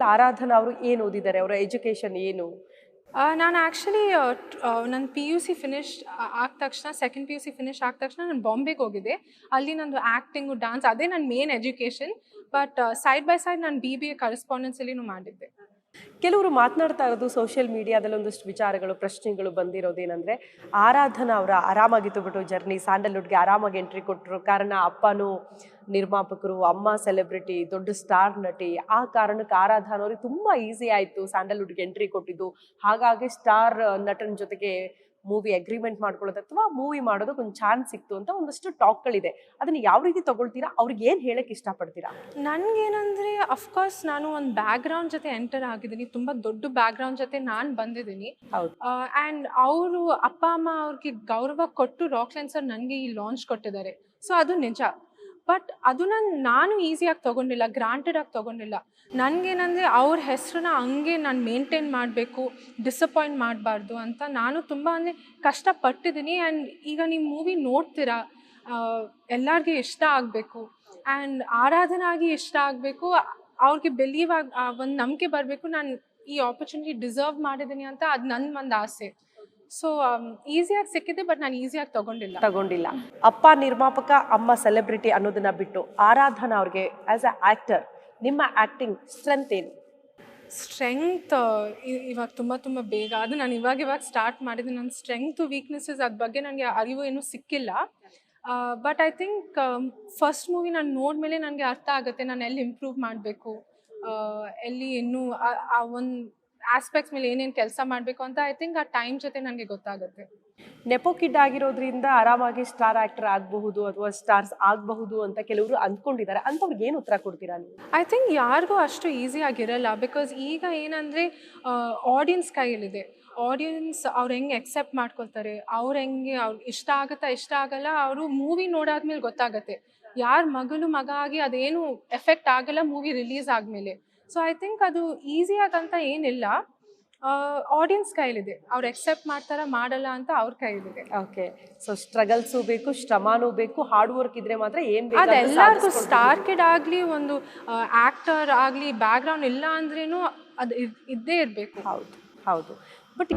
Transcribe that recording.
ಆರಾಧನಾ ಅವರು ಏನು ಓದಿದ್ದಾರೆ? ಅವರ ಎಜುಕೇಶನ್ ಏನು? ನಾನು ಆ್ಯಕ್ಚುಲಿ ನನ್ನ ಪಿ ಯು ಸಿ ಫಿನಿಶ್ ಆದ ತಕ್ಷಣ second P U C finish ಆದ ತಕ್ಷಣ ನಾನು ಬಾಂಬೆಗೆ ಹೋಗಿದ್ದೆ. ಅಲ್ಲಿ ನಂದು ಆ್ಯಕ್ಟಿಂಗು, ಡಾನ್ಸ್ ಅದೇ ನನ್ನ main education. But side by side ನಾನು BBA ಕರೆಸ್ಪಾಂಡೆನ್ಸಲ್ಲಿನೂ ಮಾಡಿದ್ದೆ. ಕೆಲವರು ಮಾತನಾಡ್ತಾ ಇರೋದು ಸೋಷಿಯಲ್ ಮೀಡಿಯಾದಲ್ಲಿ ಒಂದಷ್ಟು ವಿಚಾರಗಳು, ಪ್ರಶ್ನೆಗಳು ಬಂದಿರೋದೇನೆಂದರೆ, ಆರಾಧನಾ ಅವರ ಆರಾಮಾಗಿತ್ತು ಬಿಟ್ಟು ಜರ್ನಿ, ಸ್ಯಾಂಡಲ್ವುಡ್ಗೆ ಆರಾಮಾಗಿ ಎಂಟ್ರಿ ಕೊಟ್ಟರು. ಕಾರಣ ಅಪ್ಪನೂ ನಿರ್ಮಾಪಕರು, ಅಮ್ಮ ಸೆಲೆಬ್ರಿಟಿ, ದೊಡ್ಡ ಸ್ಟಾರ್ ನಟಿ. ಆ ಕಾರಣಕ್ಕೆ ಆರಾಧನಾ ಅವ್ರಿಗೆ ತುಂಬ ಈಸಿ ಆಯಿತು ಸ್ಯಾಂಡಲ್ವುಡ್ಗೆ ಎಂಟ್ರಿ ಕೊಟ್ಟಿದ್ದು. ಹಾಗಾಗಿ ಸ್ಟಾರ್ ನಟನ ಜೊತೆಗೆ ಮೂವಿ ಅಗ್ರಿಮೆಂಟ್ ಮಾಡ್ಕೊಳ್ಳೋದು ಅಥವಾ ಮೂವಿ ಮಾಡೋದಕ್ಕೆ ಒಂದು ಚಾನ್ಸ್ ಸಿಕ್ತು ಅಂತ ಒಂದಷ್ಟು ಟಾಕ್ಗಳಿದೆ. ಅದನ್ನು ಯಾವ ರೀತಿ ತಗೊಳ್ತೀರಾ? ಅವ್ರಿಗೆ ಏನು ಹೇಳಕ್ಕೆ ಇಷ್ಟಪಡ್ತೀರಾ? ನನಗೇನಂದರೆ ಅಫ್ಕೋರ್ಸ್ ನಾನು ಒಂದು ಬ್ಯಾಕ್ಗ್ರೌಂಡ್ ಜೊತೆ ಎಂಟರ್ ಆಗಿದ್ದೀನಿ. ತುಂಬ ದೊಡ್ಡ ಬ್ಯಾಕ್ಗ್ರೌಂಡ್ ಜೊತೆ ನಾನು ಬಂದಿದ್ದೀನಿ. ಹೌದು. ಆ್ಯಂಡ್ ಅವರು ಅಪ್ಪ ಅಮ್ಮ ಅವ್ರಿಗೆ ಗೌರವ ಕೊಟ್ಟು ರಾಕ್ಲೈನ್ ಸರ್ ನನಗೆ ಈ ಲಾಂಚ್ ಕೊಟ್ಟಿದ್ದಾರೆ. ಸೊ ಅದು ನಿಜ. ಬಟ್ ಅದನ್ನ ನಾನು ಈಸಿಯಾಗಿ ತೊಗೊಂಡಿಲ್ಲ, ಗ್ರಾಂಟೆಡಾಗಿ ತೊಗೊಂಡಿಲ್ಲ. ನನಗೇನಂದರೆ ಅವ್ರ ಹೆಸರನ್ನ ಹಂಗೆ ನಾನು ಮೇಂಟೈನ್ ಮಾಡಬೇಕು, ಡಿಸಪಾಯಿಂಟ್ ಮಾಡಬಾರ್ದು ಅಂತ ನಾನು ತುಂಬ ಅಂದರೆ ಕಷ್ಟಪಟ್ಟಿದ್ದೀನಿ. ಆ್ಯಂಡ್ ಈಗ ನೀವು ಮೂವಿ ನೋಡ್ತೀರಾ, ಎಲ್ಲರಿಗೆ ಇಷ್ಟ ಆಗಬೇಕು ಆ್ಯಂಡ್ ಆರಾಧನಾಗಿ ಇಷ್ಟ ಆಗಬೇಕು, ಅವ್ರಿಗೆ ಬಿಲೀವ್ ಆಗಿ ಒಂದು ನಂಬಿಕೆ ಬರಬೇಕು, ನಾನು ಈ ಆಪರ್ಚುನಿಟಿ ಡಿಸರ್ವ್ ಮಾಡಿದ್ದೀನಿ ಅಂತ. ಅದು ನನ್ನ ಒಂದು ಆಸೆ. ಸೊ ಈಸಿಯಾಗಿ ಸಿಕ್ಕಿದೆ, ಬಟ್ ನಾನು ಈಸಿಯಾಗಿ ತಗೊಂಡಿಲ್ಲ. ಅಪ್ಪ ನಿರ್ಮಾಪಕ, ಅಮ್ಮ ಸೆಲೆಬ್ರಿಟಿ ಅನ್ನೋದನ್ನ ಬಿಟ್ಟು ಆರಾಧನಾ ಅವ್ರಿಗೆ ಆಸ್ ಅ ಆಕ್ಟರ್ ನಿಮ್ಮ ಆಕ್ಟಿಂಗ್ ಸ್ಟ್ರೆಂತ್ ಏನು? ಸ್ಟ್ರೆಂತ್ ಇವಾಗ ತುಂಬ ಬೇಗ, ಅದು ನಾನು ಇವಾಗ ಸ್ಟಾರ್ಟ್ ಮಾಡಿದ್ದೀನಿ. ನನ್ನ ಸ್ಟ್ರೆಂಗ್ತು, ವೀಕ್ನೆಸ್ಸಸ್ ಅದ್ರ ಬಗ್ಗೆ ನನಗೆ ಅರಿವು ಏನೂ ಸಿಕ್ಕಿಲ್ಲ. But I think first movie ನಾನು ನೋಡಿದ್ಮೇಲೆ ನನಗೆ ಅರ್ಥ ಆಗುತ್ತೆ ನಾನು ಎಲ್ಲಿ ಇಂಪ್ರೂವ್ ಮಾಡಬೇಕು, ಎಲ್ಲಿ ಇನ್ನೂ ಆ ಒಂದು ಆಸ್ಪೆಕ್ಟ್ಸ್ ಮೇಲೆ ಏನೇನು ಕೆಲಸ ಮಾಡಬೇಕು ಅಂತ. ಐ ಥಿಂಕ್ ಆ ಟೈಮ್ ಜೊತೆ ನನಗೆ ಗೊತ್ತಾಗುತ್ತೆ. ನೆಪೋ ಕಿಡ್ ಆಗಿರೋದ್ರಿಂದ ಆರಾಮಾಗಿ ಸ್ಟಾರ್ ಆಕ್ಟರ್ ಆಗಬಹುದು ಅಥವಾ ಸ್ಟಾರ್ಸ್ ಆಗಬಹುದು ಅಂತ ಕೆಲವರು ಅಂದ್ಕೊಂಡಿದ್ದಾರೆ. ಅಂಥವ್ರಿಗೆ ಏನು ಉತ್ತರ ಕೊಡ್ತೀರಾ ನೀವು? ಐ ಥಿಂಕ್ ಯಾರಿಗೂ ಅಷ್ಟು ಈಸಿಯಾಗಿರಲ್ಲ. ಬಿಕಾಸ್ ಈಗ ಏನಂದರೆ ಆಡಿಯನ್ಸ್ ಕೈಯಲ್ಲಿದೆ. ಆಡಿಯನ್ಸ್ ಅವ್ರು ಹೆಂಗೆ ಎಕ್ಸೆಪ್ಟ್ ಮಾಡ್ಕೊಳ್ತಾರೆ, ಅವ್ರು ಹೆಂಗೆ ಅವ್ರಿಗೆ ಇಷ್ಟ ಆಗುತ್ತಾ ಇಷ್ಟ ಆಗಲ್ಲ, ಅವರು ಮೂವಿ ನೋಡಾದ್ಮೇಲೆ ಗೊತ್ತಾಗುತ್ತೆ. ಯಾರ ಮಗ ಆಗಿ ಅದೇನು ಎಫೆಕ್ಟ್ ಆಗಲ್ಲ ಮೂವಿ ರಿಲೀಸ್ ಆದಮೇಲೆ. ಸೊ ಐ ಥಿಂಕ್ ಅದು ಈಸಿಯಾಗಂತ ಏನಿಲ್ಲ, ಆಡಿಯನ್ಸ್ ಕೈಲಿದೆ. ಅವ್ರು ಎಕ್ಸೆಪ್ಟ್ ಮಾಡ್ತಾರ ಮಾಡಲ್ಲ ಅಂತ ಅವ್ರ ಕೈಲಿದೆ. ಓಕೆ. ಸೊ ಸ್ಟ್ರಗಲ್ಸು ಬೇಕು, ಶ್ರಮಾನೂ ಬೇಕು, ಹಾರ್ಡ್ ವರ್ಕ್ ಇದ್ರೆ ಮಾತ್ರ ಏನು ಅದೆಲ್ಲರಿಗೂ ಸ್ಟಾರ್ ಕಿಡ್ ಆಗಲಿ, ಒಂದು ಆ್ಯಕ್ಟರ್ ಆಗಲಿ, ಬ್ಯಾಕ್ಗ್ರೌಂಡ್ ಇಲ್ಲ ಅಂದ್ರೇನು ಅದು ಇದ್ದೇ ಇರಬೇಕು. ಹೌದು. ಬಟ್